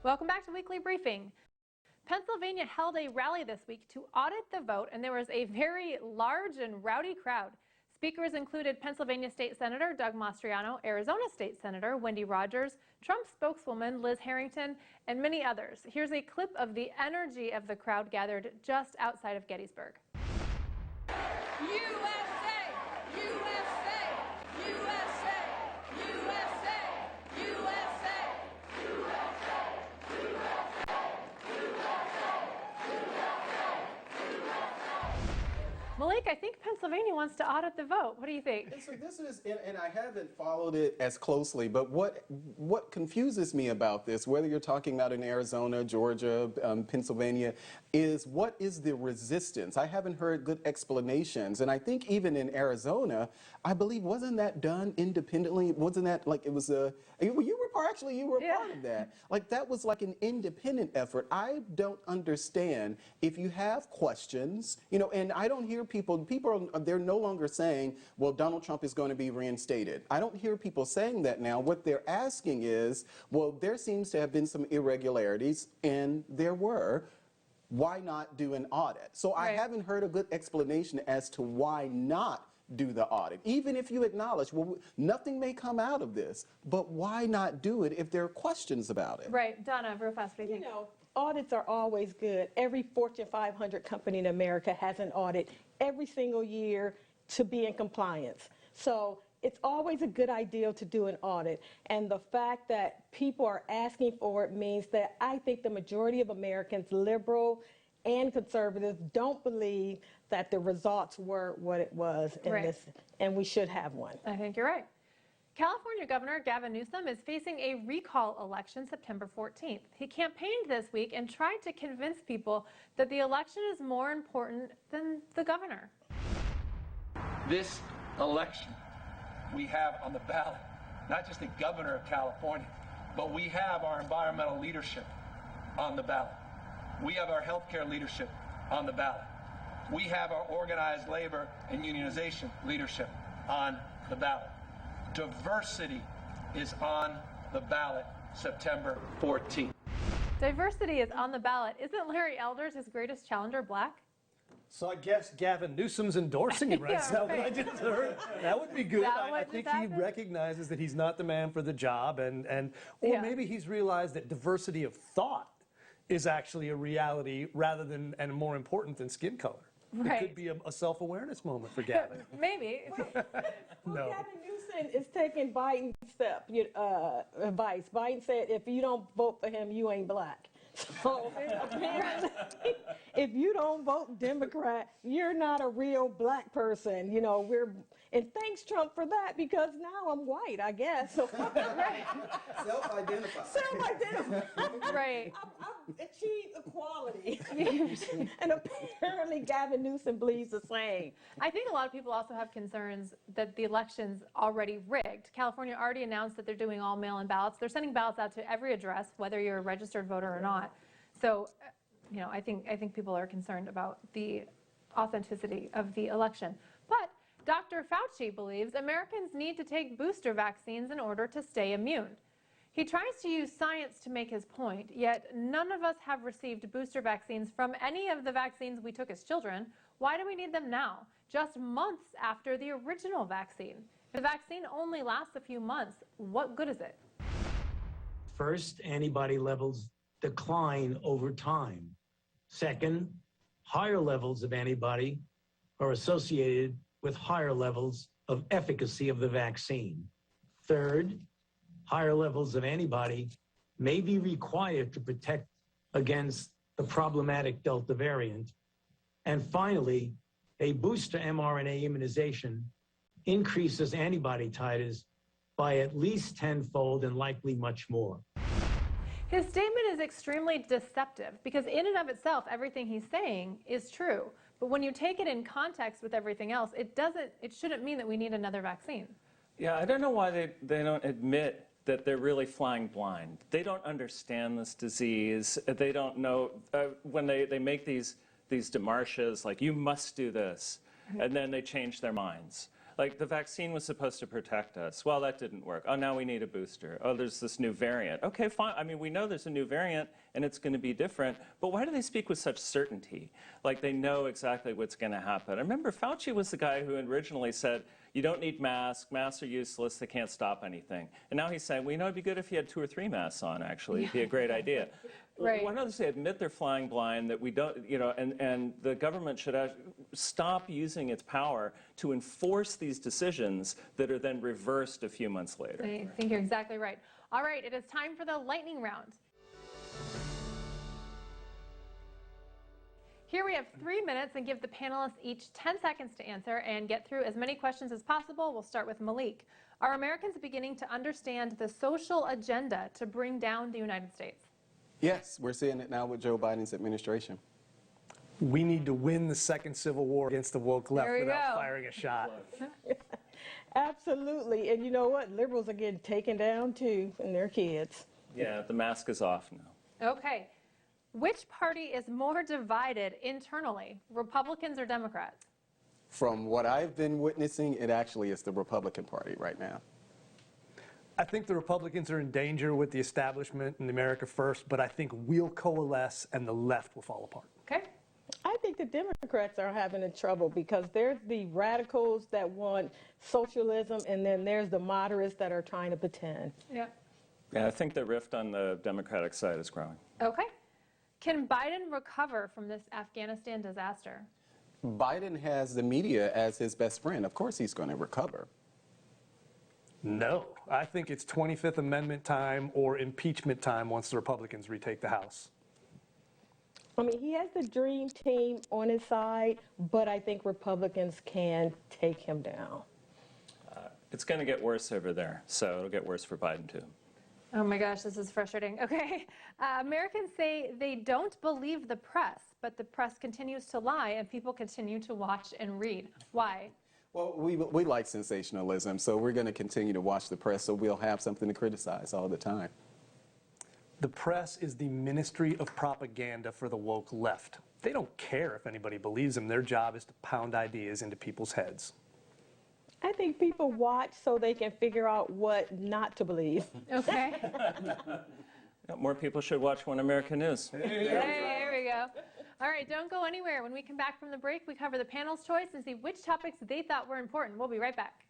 Welcome back to Weekly Briefing. Pennsylvania held a rally this week to audit the vote, and there was a very large and rowdy crowd. Speakers included Pennsylvania State Senator Doug Mastriano, Arizona State Senator Wendy Rogers, Trump spokeswoman Liz Harrington, and many others. Here's a clip of the energy of the crowd gathered just outside of Gettysburg. Malik, I think Pennsylvania wants to audit the vote. What do you think? And so this is, and I haven't followed it as closely, but what confuses me about this, whether you're talking about in Arizona, Georgia, Pennsylvania, is what is the resistance? I haven't heard good explanations, and I think even in Arizona, I believe, wasn't that done independently? Wasn't that like it was a, you were part of that. Like that was like an independent effort. I don't understand if you have questions, you know, and I don't hear people they're no longer saying, well, Donald Trump is going to be reinstated. I don't hear people saying that now. What they're asking is, well, there seems to have been some irregularities, and there were. Why not do an audit? So I haven't heard a good explanation as to why not do the audit. Even if you acknowledge, well, nothing may come out of this, but why not do it if there are questions about it? Right. Donna, real fast, what do you think? You know, audits are always good. Every Fortune 500 company in America has an audit every single year to be in compliance. So it's always a good idea to do an audit. And the fact that people are asking for it means that I think the majority of Americans, liberal and conservative, don't believe that the results were what it was in this, and we should have one. I think you're right. California Governor Gavin Newsom is facing a recall election September 14th. He campaigned this week and tried to convince people that the election is more important than the governor. This election, we have on the ballot not just the governor of California, but we have our environmental leadership on the ballot. We have our healthcare leadership on the ballot. We have our organized labor and unionization leadership on the ballot. Diversity is on the ballot September 14th. Diversity is on the ballot. Isn't Larry Elders his greatest challenger black? So I guess Gavin Newsom's endorsing him, right? So I just heard that would be good. I think he recognizes that he's not the man for the job, or maybe he's realized that diversity of thought is actually a reality rather than and more important than skin color. It could be a self-awareness moment for Gavin. Maybe. Well, Gavin Newsom is taking Biden's advice. Biden said, if you don't vote for him, you ain't black. So apparently, if you don't vote Democrat, you're not a real black person. You know, and thanks Trump for that, because now I'm white, I guess. So, Self-identify. Self-identify. Right. I've achieved equality. And apparently Gavin Newsom believes the same. I think a lot of people also have concerns that the election's already rigged. California already announced that they're doing all mail-in ballots. They're sending ballots out to every address, whether you're a registered voter or not. So, you know, I think people are concerned about the authenticity of the election. But Dr. Fauci believes Americans need to take booster vaccines in order to stay immune. He tries to use science to make his point, yet none of us have received booster vaccines from any of the vaccines we took as children. Why do we need them now, just months after the original vaccine? If the vaccine only lasts a few months, what good is it? First, antibody levels decline over time. Second, higher levels of antibody are associated with higher levels of efficacy of the vaccine. Third, higher levels of antibody may be required to protect against the problematic Delta variant. And finally, a booster mRNA immunization increases antibody titers by at least tenfold and likely much more. His statement is extremely deceptive because in and of itself, everything he's saying is true. But when you take it in context with everything else, it shouldn't mean that we need another vaccine. Yeah, I don't know why they don't admit that they're really flying blind. They don't understand this disease. They don't know, when they make these demarches, like, you must do this, and then they change their minds. Like the vaccine was supposed to protect us. Well, that didn't work. Oh, now we need a booster. Oh, there's this new variant. Okay, fine. I mean, we know there's a new variant and it's going to be different, but why do they speak with such certainty? Like they know exactly what's going to happen. I remember Fauci was the guy who originally said, you don't need masks. Masks are useless. They can't stop anything. And now he's saying, well, you know, it'd be good if you had 2 or 3 masks on, actually. It'd be a great idea. Right. Why don't they admit they're flying blind, that we don't, you know, and the government should stop using its power to enforce these decisions that are then reversed a few months later. I think you're exactly right. All right, it is time for the lightning round. Here we have 3 minutes and give the panelists each 10 seconds to answer and get through as many questions as possible. We'll start with Malik. Are Americans beginning to understand the social agenda to bring down the United States? Yes, we're seeing it now with Joe Biden's administration. We need to win the second Civil War against the woke left There you without go. firing a shot. Absolutely. And you know what? Liberals are getting taken down too, and their kids. Yeah, the mask is off now. Okay. Which party is more divided internally, Republicans or Democrats? From what I've been witnessing, it actually is the Republican Party right now. I think the Republicans are in danger with the establishment and America First, but I think we'll coalesce and the left will fall apart. Okay. I think the Democrats are having a trouble because there's the radicals that want socialism, and then there's the moderates that are trying to pretend. Yeah. Yeah, I think the rift on the Democratic side is growing. Okay. Can Biden recover from this Afghanistan disaster? Biden has the media as his best friend. Of course he's going to recover. No, I think it's 25th Amendment time or impeachment time once the Republicans retake the House. I mean, he has the dream team on his side, but I think Republicans can take him down. It's going to get worse over there, so it'll get worse for Biden too. Oh my gosh, this is frustrating. Okay. Americans say they don't believe the press, but the press continues to lie and people continue to watch and read. Why? Well, we like sensationalism, so we're going to continue to watch the press so we'll have something to criticize all the time. The press is the ministry of propaganda for the woke left. They don't care if anybody believes them. Their job is to pound ideas into people's heads. I think people watch so they can figure out what not to believe. Okay. Yeah, more people should watch One American News. Hey, here we go. All right, don't go anywhere. When we come back from the break, we cover the panel's choice and see which topics they thought were important. We'll be right back.